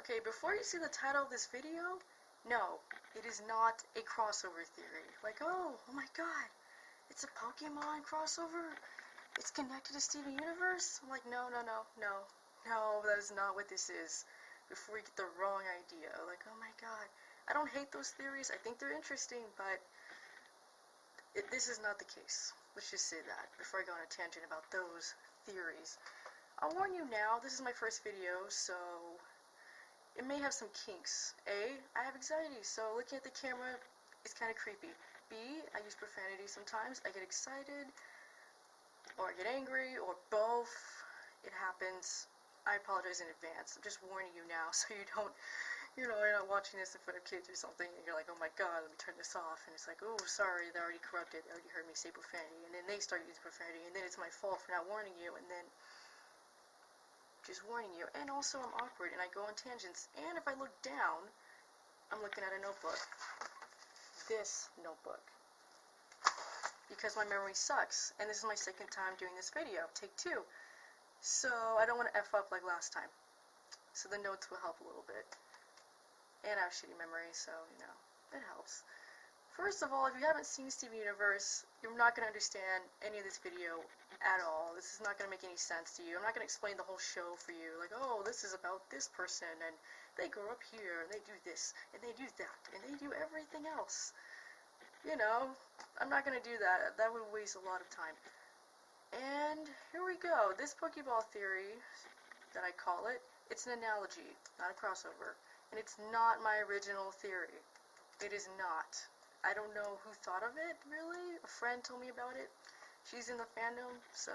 Okay, before you see the title of this video, no, it is not a crossover theory. Like, oh my god, it's a Pokemon crossover? It's connected to Steven Universe? I'm like, no, that is not what this is. Before you get the wrong idea. Like, oh my god. I don't hate those theories, I think they're interesting, but this is not the case. Let's just say that, before I go on a tangent about those theories. I'll warn you now, this is my first video, so it may have some kinks. A, I have anxiety, so looking at the camera is kind of creepy. B, I use profanity sometimes. I get excited, or I get angry, or both. It happens. I apologize in advance. I'm just warning you now, so you're not watching this in front of kids or something, and you're like, oh my god, let me turn this off, and it's like, oh, sorry, they're already corrupted, they already heard me say profanity, and then they start using profanity, and then it's my fault for not warning you, and then just warning you. And also I'm awkward and I go on tangents, and if I look down, I'm looking at a notebook. This notebook. Because my memory sucks, and this is my second time doing this video, take 2. So I don't want to F up like last time. So the notes will help a little bit. And I have shitty memory, so, it helps. First of all, if you haven't seen Steven Universe, you're not going to understand any of this video at all. This is not going to make any sense to you. I'm not going to explain the whole show for you. Like, oh, this is about this person, and they grow up here, and they do this, and they do that, and they do everything else. I'm not going to do that. That would waste a lot of time. And here we go. This Pokeball theory, that I call it, it's an analogy, not a crossover. And it's not my original theory. It is not. I don't know who thought of it, really. A friend told me about it. She's in the fandom, so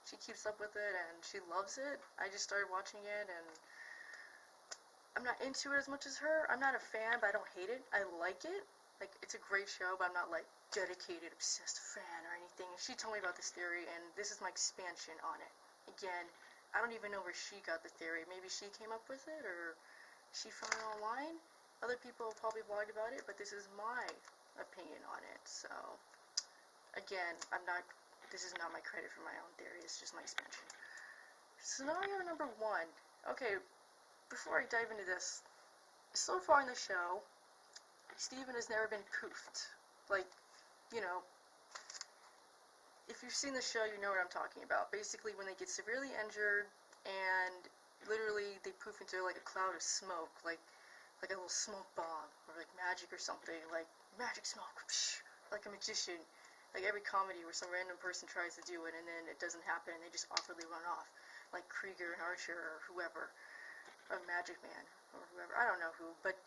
she keeps up with it, and she loves it. I just started watching it, and I'm not into it as much as her. I'm not a fan, but I don't hate it. I like it. Like, it's a great show, but I'm not, like, dedicated, obsessed fan or anything. She told me about this theory, and this is my expansion on it. Again, I don't even know where she got the theory. Maybe she came up with it, or she found it online. Other people probably blogged about it, but this is my opinion on it. So, again, this is not my credit for my own theory, it's just my expansion. Scenario number 1. Okay, before I dive into this, so far in the show, Steven has never been poofed. Like, if you've seen the show, you know what I'm talking about. Basically, when they get severely injured, and literally they poof into like a cloud of smoke, like a little smoke bomb, or like magic or something, like magic smoke, like a magician, like every comedy where some random person tries to do it and then it doesn't happen and they just awkwardly run off, like Krieger and Archer or whoever, or Magic Man, or whoever, I don't know who, but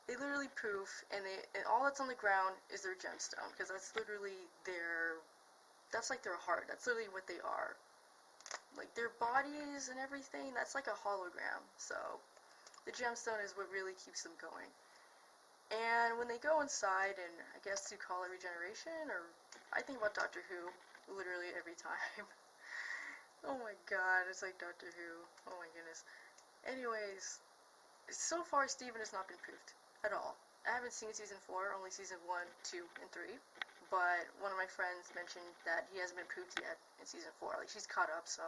they literally poof, and all that's on the ground is their gemstone, because that's literally that's like their heart, that's literally what they are. Like, their bodies and everything, that's like a hologram, so the gemstone is what really keeps them going. And when they go inside, and I guess you call it regeneration, or I think about Doctor Who literally every time. Oh my god, it's like Doctor Who. Oh my goodness. Anyways, so far Steven has not been poofed at all. I haven't seen season 4, only season 1, 2, and 3. But one of my friends mentioned that he hasn't been poofed yet in season 4. Like, she's caught up, so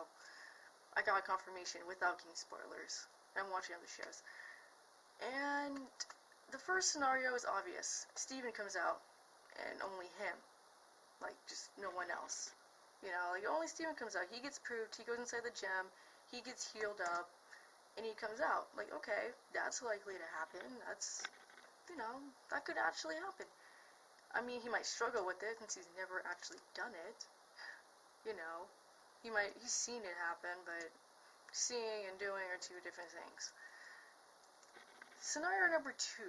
I got confirmation without getting spoilers. I'm watching other shows. And the first scenario is obvious. Steven comes out, and only him. Like, just no one else. Like, only Steven comes out. He gets poofed, he goes inside the gem, he gets healed up, and he comes out. Like, okay, that's likely to happen. That's, that could actually happen. I mean, he might struggle with it since he's never actually done it. He's seen it happen, but seeing and doing are 2 different things. Scenario number 2.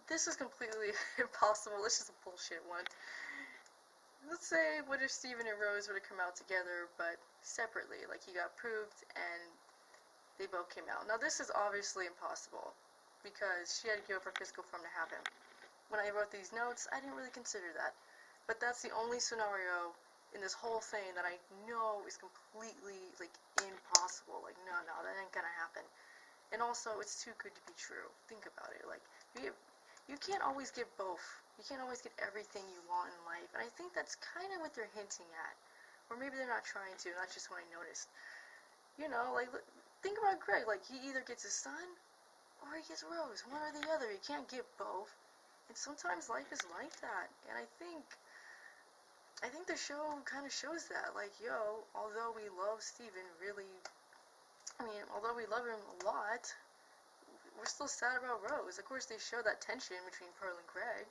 This is completely impossible. This is a bullshit one. Let's say, what if Steven and Rose were to come out together, but separately? Like, he got proved, and they both came out. Now, this is obviously impossible, because she had to give up her physical form to have him. When I wrote these notes, I didn't really consider that. But that's the only scenario in this whole thing that I know is completely, like, impossible. Like, no, that ain't gonna happen. And also, it's too good to be true. Think about it. Like, you can't always get both. You can't always get everything you want in life. And I think that's kind of what they're hinting at. Or maybe they're not trying to, and that's just what I noticed. Like, think about Greg, like, he either gets his son, or he gets Rose, one or the other. You can't get both, and sometimes life is like that, and I think the show kind of shows that, like, yo, although we love Steven really, although we love him a lot, we're still sad about Rose. Of course, they show that tension between Pearl and Greg,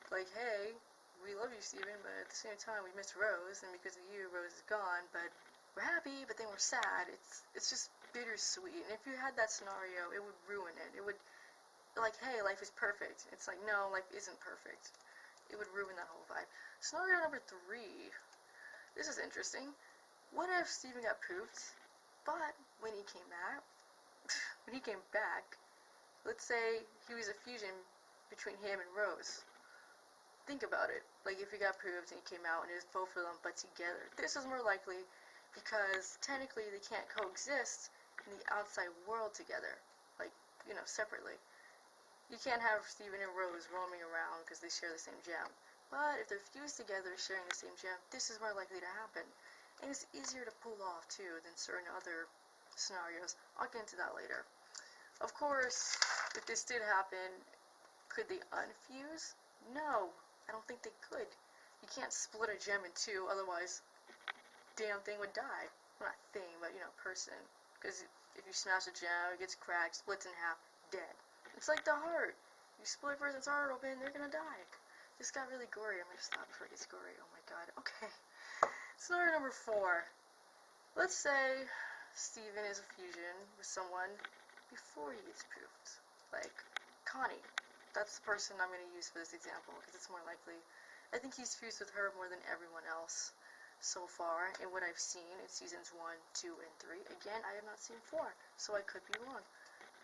like, hey, we love you, Steven, but at the same time, we miss Rose, and because of you, Rose is gone, but we're happy, but then we're sad. It's just bittersweet, and if you had that scenario, it would ruin it. It would, like, hey, life is perfect. It's like, no, life isn't perfect. It would ruin that whole vibe. Scenario number 3. This is interesting. What if Steven got pooped, but when he came back, let's say he was a fusion between him and Rose. Think about it. Like, if he got pooped and he came out and it was both of them but together. This is more likely because technically they can't coexist in the outside world together. Like, separately. You can't have Steven and Rose roaming around because they share the same gem. But if they're fused together, sharing the same gem, this is more likely to happen. And it's easier to pull off, too, than certain other scenarios. I'll get into that later. Of course, if this did happen, could they unfuse? No, I don't think they could. You can't split a gem in two, otherwise, damn thing would die. Well, not thing, but, person. Because if you smash a gem, it gets cracked, splits in half, dead. It's like the heart. You split a person's heart open, they're gonna die. This got really gory. I'm gonna stop before it gets gory. Oh my god. Okay. Scenario number 4. Let's say Steven is a fusion with someone before he gets pooped. Like Connie. That's the person I'm gonna use for this example because it's more likely. I think he's fused with her more than everyone else so far in what I've seen in seasons 1, 2, and 3. Again, I have not seen 4, so I could be wrong.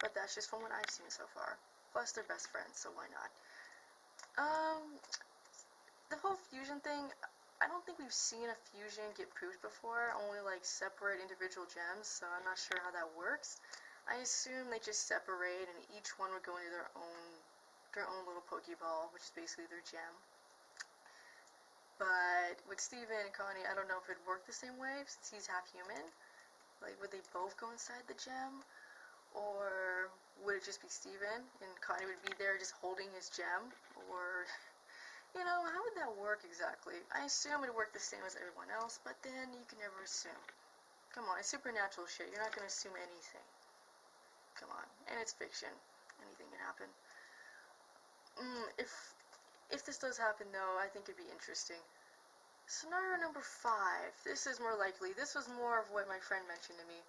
But that's just from what I've seen so far. Plus, they're best friends, so why not? The whole fusion thing, I don't think we've seen a fusion get pooped before, only like separate individual gems, so I'm not sure how that works. I assume they just separate and each one would go into their own little Pokeball, which is basically their gem. But with Steven and Connie, I don't know if it'd work the same way since he's half human. Like, would they both go inside the gem? Or would it just be Steven and Connie would be there just holding his gem? Or, how would that work exactly? I assume it would work the same as everyone else, but then you can never assume. Come on, it's supernatural shit. You're not going to assume anything. Come on. And it's fiction. Anything can happen. If this does happen, though, I think it'd be interesting. Scenario number 5. This is more likely. This was more of what my friend mentioned to me.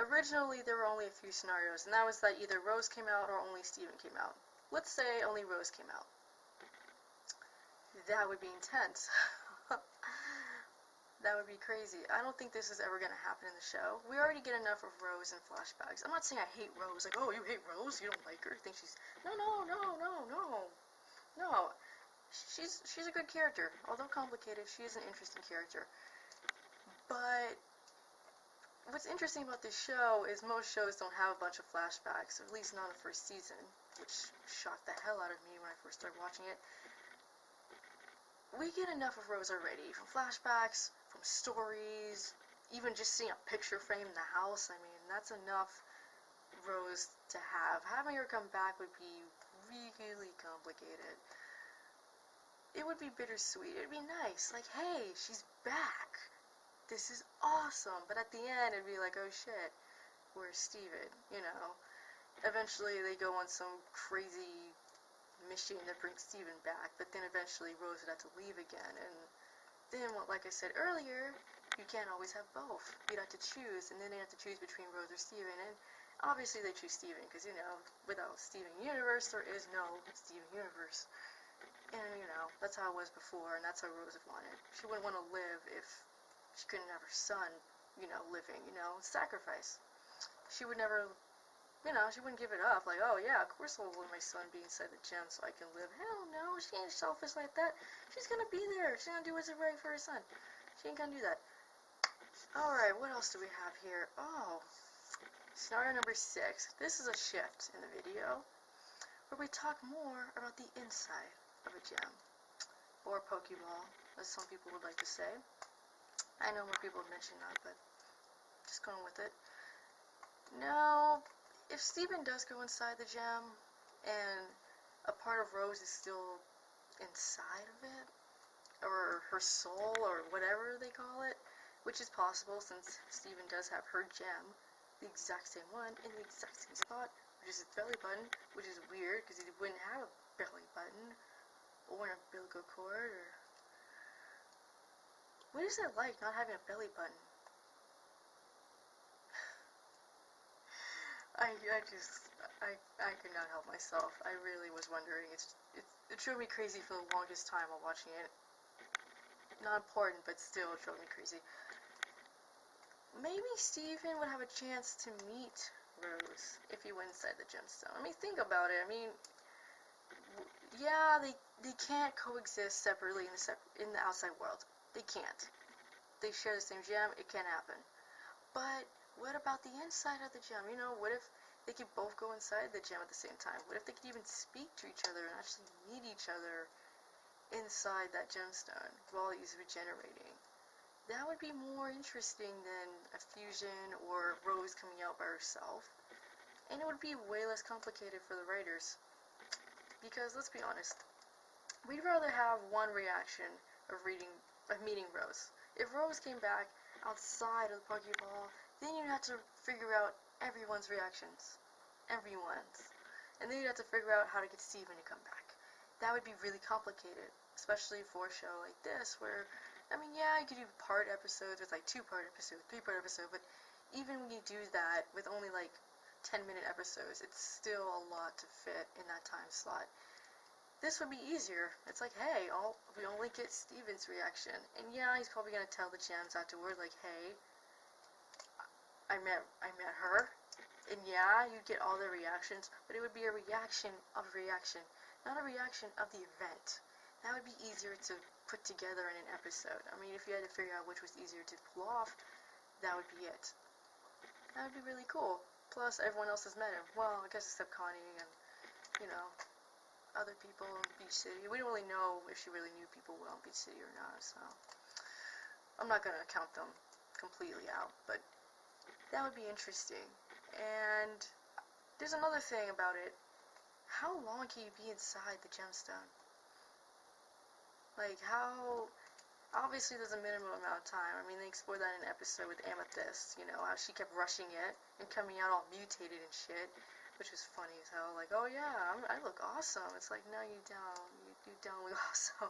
Originally, there were only a few scenarios, and that was that either Rose came out or only Steven came out. Let's say only Rose came out. That would be intense. That would be crazy. I don't think this is ever going to happen in the show. We already get enough of Rose in flashbacks. I'm not saying I hate Rose, like, oh, you hate Rose? You don't like her? You think she's... No. She's a good character. Although complicated, she is an interesting character. But what's interesting about this show is most shows don't have a bunch of flashbacks, at least not in the first season, which shocked the hell out of me when I first started watching it. We get enough of Rose already, from flashbacks, from stories, even just seeing a picture frame in the house. I mean, that's enough Rose to have. Having her come back would be really complicated. It would be bittersweet. It'd be nice. Like, hey, she's back. This is awesome. But at the end, it'd be like, oh shit, where's Steven? Eventually they go on some crazy mission that brings Steven back, but then eventually Rose would have to leave again, and then, like I said earlier, you can't always have both. You'd have to choose, and then they have to choose between Rose or Steven, and obviously they choose Steven, because, without Steven Universe, there is no Steven Universe. And, that's how it was before, and that's how Rose would want it. She wouldn't want to live if she couldn't have her son, living, sacrifice. She would never... she wouldn't give it up, like, oh yeah, of course I'll let my son be inside the gem so I can live. Hell no, she ain't selfish like that. She's gonna be there. She's gonna do what's right for her son. She ain't gonna do that. Alright, what else do we have here? Oh, scenario number 6. This is a shift in the video, where we talk more about the inside of a gem, or Pokeball, as some people would like to say. I know more people have mentioned that, but Just going with it. Now, if Steven does go inside the gem, and a part of Rose is still inside of it, or her soul, or whatever they call it, which is possible since Steven does have her gem, the exact same one, in the exact same spot, which is his belly button, which is weird, because he wouldn't have a belly button, or an umbilical cord, or... What is it like not having a belly button? I could not help myself. I really was wondering. It drove me crazy for the longest time while watching it. Not important, but still it drove me crazy. Maybe Steven would have a chance to meet Rose if he went inside the gemstone. I mean, think about it. I mean, yeah, they can't coexist separately in the outside world. They can't. They share the same gem. It can't happen. But what about the inside of the gem? You know, what if they could both go inside the gem at the same time? What if they could even speak to each other and actually meet each other inside that gemstone while he's regenerating? That would be more interesting than a fusion or Rose coming out by herself. And it would be way less complicated for the writers. Because, let's be honest, we'd rather have one reaction of meeting Rose. If Rose came back outside of the Pokeball, then you'd have to figure out everyone's reactions. Everyone's. And then you'd have to figure out how to get Steven to come back. That would be really complicated, especially for a show like this, where, I mean, yeah, you could do part episodes with like 2-part episode, 3-part episode, but even when you do that with only like 10-minute episodes, it's still a lot to fit in that time slot. This would be easier. It's like, hey, we only get Steven's reaction. And yeah, he's probably going to tell the gems afterward, like, hey, I met her. And yeah, you'd get all their reactions, but it would be a reaction of a reaction, not a reaction of the event. That would be easier to put together in an episode. I mean, if you had to figure out which was easier to pull off, that would be it. That would be really cool. Plus, everyone else has met him. Well, I guess except Connie and, you know, other people in Beach City. We don't really know if she really knew people well in Beach City or not, so I'm not going to count them completely out, but that would be interesting. And there's another thing about it. How long can you be inside the gemstone? Like, how... Obviously, there's a minimum amount of time. I mean, they explored that in an episode with Amethyst, you know, how she kept rushing it and coming out all mutated and shit, which was funny as hell. Like, oh yeah, I look awesome. It's like, no, you don't. You don't look awesome.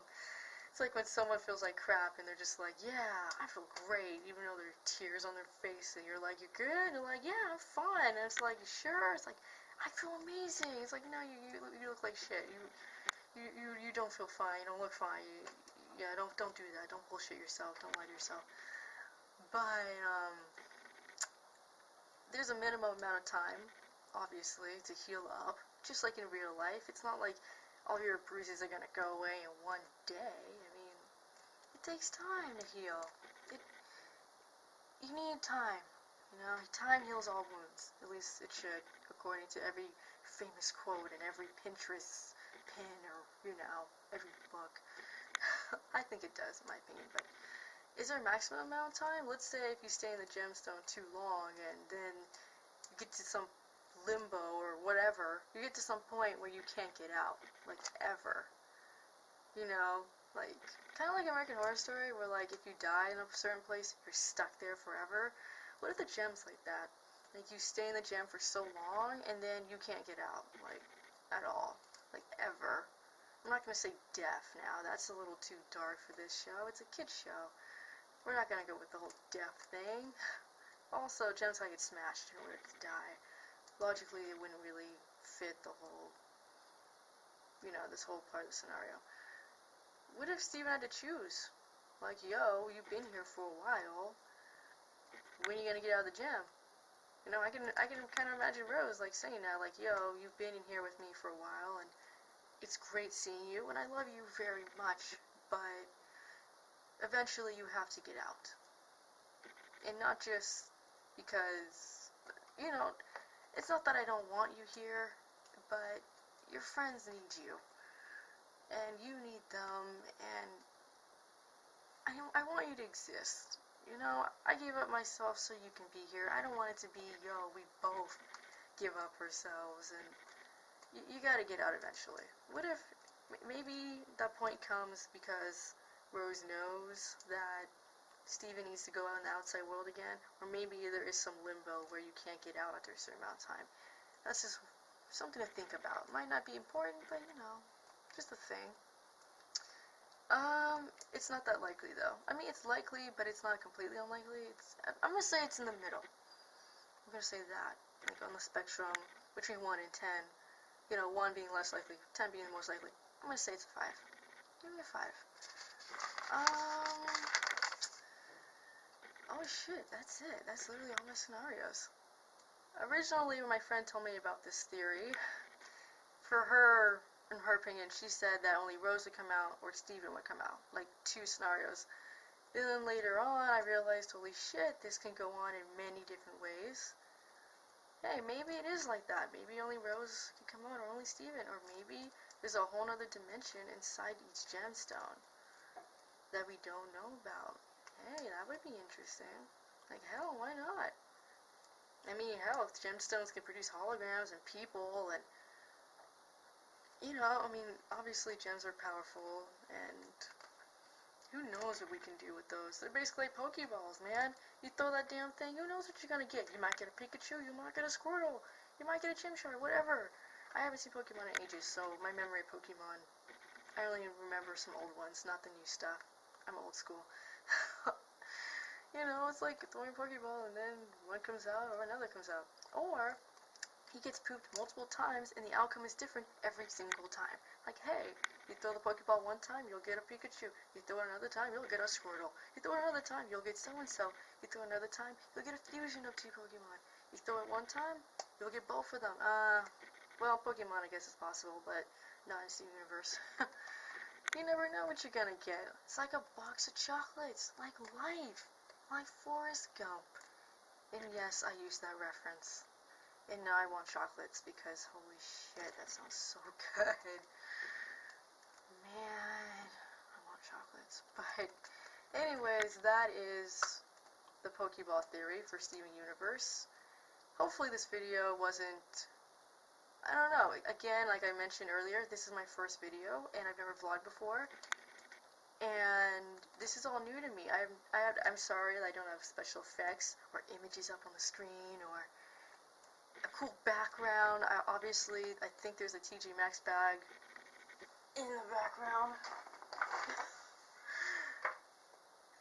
It's like when someone feels like crap and they're just like, yeah, I feel great, even though there are tears on their face, and you're like, you're good? And they're like, yeah, I'm fine. And it's like, you sure? It's like, I feel amazing. It's like, no, you look like shit. You don't feel fine. You don't look fine. Yeah, don't do that. Don't bullshit yourself. Don't lie to yourself. But, there's a minimum amount of time, obviously, to heal up. Just like in real life. It's not like all your bruises are gonna go away in one day. I mean, it takes time to heal. You need time. You know, time heals all wounds. At least it should, according to every famous quote and every Pinterest pin or, you know, every book. I think it does, in my opinion, but is there a maximum amount of time? Let's say if you stay in the gemstone too long and then you get to some limbo or whatever, you get to some point where you can't get out, like, ever. You know, like, kind of like American Horror Story, where, like, if you die in a certain place, you're stuck there forever. What are the gems like that? Like, you stay in the gem for so long, and then you can't get out, like, at all. Like, ever. I'm not going to say death now. That's a little too dark for this show. It's a kid's show. We're not going to go with the whole death thing. Also, gems might get smashed in order to die. Logically, it wouldn't really fit the whole, you know, this whole part of the scenario. What if Steven had to choose? Like, yo, you've been here for a while. When are you going to get out of the gem? You know, I can kind of imagine Rose, like, saying that, like, yo, you've been in here with me for a while, and it's great seeing you, and I love you very much, but eventually you have to get out. And not just because, you know, it's not that I don't want you here, but your friends need you, and you need them, and I want you to exist. You know, I gave up myself so you can be here. I don't want it to be, yo, we both give up ourselves, and you gotta get out eventually. What if maybe that point comes because Rose knows that Steven needs to go out in the outside world again, or maybe there is some limbo where you can't get out after a certain amount of time. That's just something to think about. Might not be important, but you know, just a thing. It's not that likely though. I mean, it's likely, but it's not completely unlikely. I'm gonna say it's in the middle. I'm gonna say that, like on the spectrum between 1 and 10. You know, 1 being less likely, 10 being the most likely. I'm gonna say it's a 5. Give me a 5. Oh shit, that's it. That's literally all my scenarios. Originally, when my friend told me about this theory, for her, in her opinion, she said that only Rose would come out or Steven would come out. Like, 2 scenarios. And then later on, I realized, holy shit, this can go on in many different ways. Hey, maybe it is like that. Maybe only Rose can come out or only Steven. Or maybe there's a whole other dimension inside each gemstone that we don't know about. Hey, that would be interesting. Like, hell, why not? I mean, hell, gemstones can produce holograms and people, and you know, I mean, obviously gems are powerful, and who knows what we can do with those. They're basically like Pokeballs, man. You throw that damn thing, who knows what you're gonna get. You might get a Pikachu, you might get a Squirtle, you might get a Chimchar, whatever. I haven't seen Pokemon in ages, so my memory of Pokemon, I only remember some old ones, not the new stuff. I'm old school. You know, it's like throwing a Pokeball and then one comes out or another comes out. Or he gets pooped multiple times and the outcome is different every single time. Like, hey, you throw the Pokeball one time, you'll get a Pikachu. You throw it another time, you'll get a Squirtle. You throw it another time, you'll get so-and-so. You throw it another time, you'll get a fusion of 2 Pokemon. You throw it one time, you'll get both of them. Well, Pokemon I guess is possible, but not in the universe. You never know what you're gonna get. It's like a box of chocolates, like life. Like Forrest Gump. And yes, I used that reference. And now I want chocolates because holy shit, that sounds so good. Man, I want chocolates. But anyways, that is the Pokeball theory for Steven Universe. Hopefully this video wasn't, I don't know, again, like I mentioned earlier, this is my first video and I've never vlogged before. And this is all new to me. I'm sorry that I don't have special effects or images up on the screen or a cool background. I think there's a TJ Maxx bag in the background.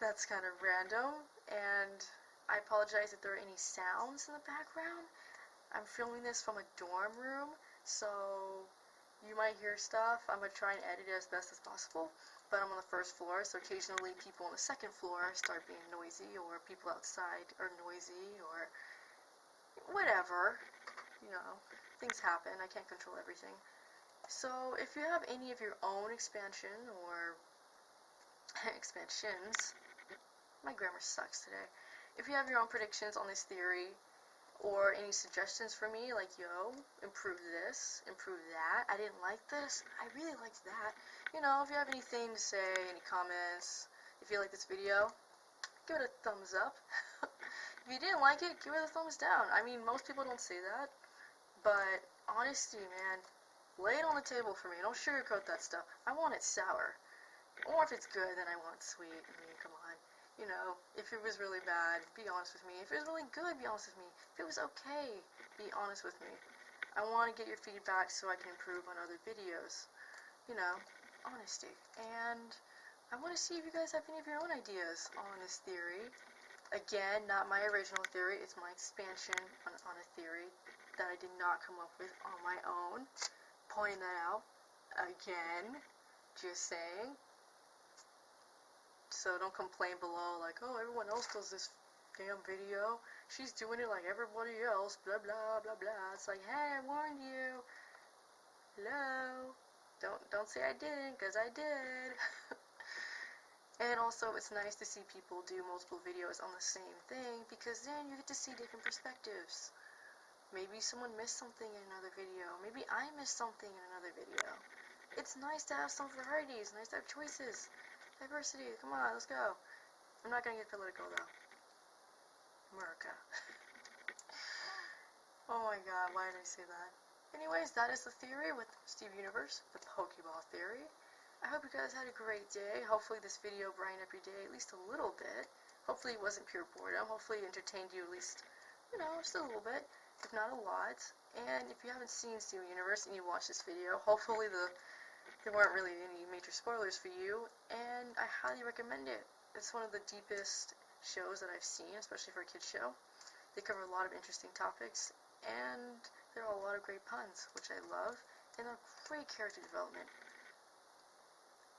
That's kind of random, and I apologize if there are any sounds in the background. I'm filming this from a dorm room, so you might hear stuff. I'm going to try and edit it as best as possible. But I'm on the first floor, so occasionally people on the second floor start being noisy, or people outside are noisy, or whatever. You know, things happen. I can't control everything. So if you have any of your own expansion or expansions, my grammar sucks today. If you have your own predictions on this theory, or any suggestions for me, like, yo, improve this, improve that, I didn't like this, I really liked that. You know, if you have anything to say, any comments, if you like this video, give it a thumbs up. If you didn't like it, give it a thumbs down. I mean, most people don't say that, but honesty, man, lay it on the table for me. Don't sugarcoat that stuff. I want it sour. Or if it's good, then I want it sweet. I mean, come on. You know, if it was really bad, be honest with me. If it was really good, be honest with me. If it was okay, be honest with me. I want to get your feedback so I can improve on other videos. You know, honesty. And I want to see if you guys have any of your own ideas on this theory. Again, not my original theory. It's my expansion on a theory that I did not come up with on my own. Pointing that out. Again. Just saying. So don't complain below like, oh, everyone else does this damn video. She's doing it like everybody else, blah, blah, blah, blah. It's like, hey, I warned you. Hello. Don't say I didn't, because I did. And also, it's nice to see people do multiple videos on the same thing, because then you get to see different perspectives. Maybe someone missed something in another video. Maybe I missed something in another video. It's nice to have some variety. It's nice to have choices. Diversity, come on, let's go. I'm not gonna get political though. America. Oh my god, why did I say that? Anyways, that is the theory with Steve Universe, the Pokeball theory. I hope you guys had a great day. Hopefully this video brightened up your day at least a little bit. Hopefully it wasn't pure boredom. Hopefully it entertained you at least, you know, just a little bit, if not a lot. And if you haven't seen Steve Universe and you watched this video, hopefully there weren't really any major spoilers for you, and I highly recommend it. It's one of the deepest shows that I've seen, especially for a kids show. They cover a lot of interesting topics, and there are a lot of great puns, which I love, and a great character development.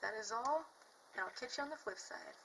That is all, and I'll catch you on the flip side.